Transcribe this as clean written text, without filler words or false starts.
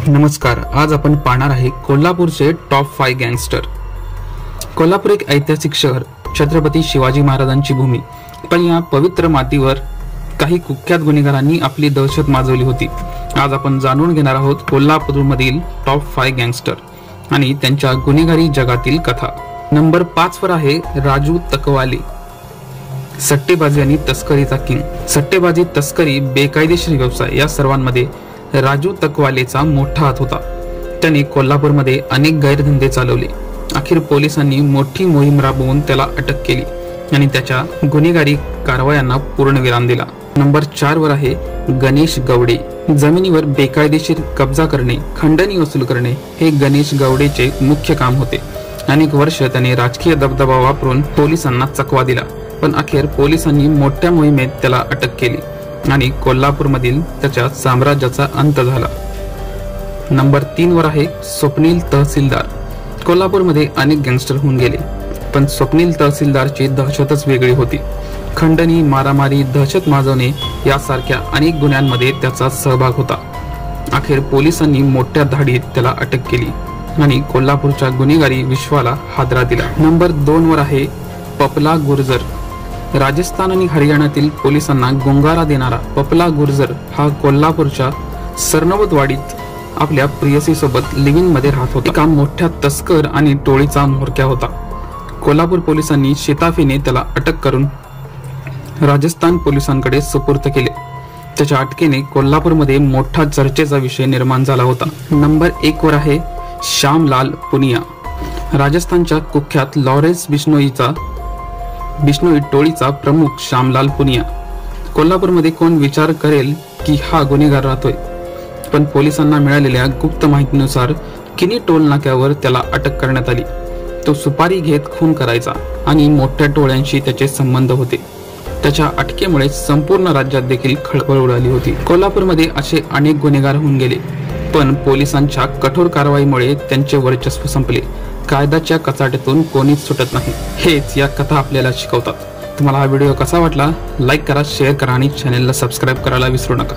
नमस्कार, आज आपण पाहणार आहे कोल्हापूरचे टॉप 5 गँगस्टर। कोल्हापूर एक ऐतिहासिक शहर, छत्रपती शिवाजी महाराजांची भूमी, पण या पवित्र मातीवर काही कुख्यात गुन्हेगारांनी आपली दहशत माजवली होती। आज आपण जाणून घेणार आहोत कोल्हापूरमधील टॉप 5 गँगस्टर आणि त्यांच्या गुन्हेगारी जगातील कथा। नंबर 5 वर आहे राजू तकवाले, सट्टेबाजी आणि तस्करीचा किंग। सट्टेबाजी, तस्करी, बेकायदेशीर व्यवसाय या सर्वांमध्ये राजू तकवालेचा मोठा हात होता। त्याने कोल्हापूरमध्ये अनेक गैरधंदे चालवले। अखेर पोलिसांनी मोठी मोहीम राबवून त्याला अटक केली आणि त्याच्या गुन्हेगारी कारवायांना पूर्णविराम दिला। नंबर 4 वर आहे गणेश गवडे। जमिनीवर बेकायदेशीर कब्जा करणे, खंडणी वसूल करणे हे गणेश गवडेचे मुख्य काम होते। अनेक वर्ष त्याने राजकीय दबदबा वापरून पोलिसांना चकवा दिला, पण अखेर पोलिसांनी मोठ्या मोहिमेत त्याला अटक केली आणि कोल्हापूरमधील त्याच्या साम्राज्याचा अंत झाला। नंबर 3 वर आहे स्वप्नील तहसीलदार। कोल्हापूरमध्ये अनेक गँगस्टर होऊन गेले, पण स्वप्नील तहसीलदारची दहशतच वेगळी होती। खंडणी, मारामारी, दहशत माजवणे यासारख्या अनेक गुन्ह्यांमध्ये त्याचा सहभाग होता। अखेर पोलिसांनी मोठ्या धाडीत त्याला अटक केली आणि कोल्हापूरच्या गुन्हेगारी विश्वाला हादरा दिला। नंबर 2 वर आहे पपला गुर्जर। राजस्थान आणि हरियाणातील पोलिसांना गुंगारा देणारा पपला गुर्जर हा कोल्हापूरच्या सरनोबतवाडीत आपल्या प्रियसीसोबत लिव्हिंग मध्ये राहत होता। एका मोठ्या तस्कर आणि टोळीचा म्होरक्या होता। कोल्हापूर पोलिसांनी शिताफीने त्याला अटक करून राजस्थान पोलिसांकडे सुपूर्द केले। त्याच्या अटकेने कोल्हापूरमध्ये मोठा चर्चेचा विषय निर्माण झाला होता। नंबर 1 वर आहे श्यामलाल पुनिया। राजस्थानच्या कुख्यात लॉरेन्स बिश्नोई टोळीचा प्रमुख श्यामलाल पुनिया। कोल्हापूरमध्ये कोण विचार करेल की हा गुन्हेगार राहतोय, पण पोलिसांना मिळालेल्या गुप्त माहितीनुसार किनी टोल नाक्यावर त्याला अटक करण्यात आली। तो सुपारी घेत खून करायचा आणि मोठ्या टोळ्यांशी त्याचे संबंध होते। त्याच्या अटकेमुळे संपूर्ण राज्यात देखील खळबळ उडाली होती। कोल्हापूरमध्ये असे अनेक गुन्हेगार होऊन गेले, पण पोलिसांच्या कठोर कारवाईमुळे त्यांचे वर्चस्व संपले। कायद्याच्या कचाट्यातून कोणीच सुटत नाही, हेच या कथा आपल्याला शिकवतात। तुम्हाला हा व्हिडिओ कसा वाटला? लाईक करा, शेअर करा आणि चॅनेलला सबस्क्राईब करायला विसरू नका।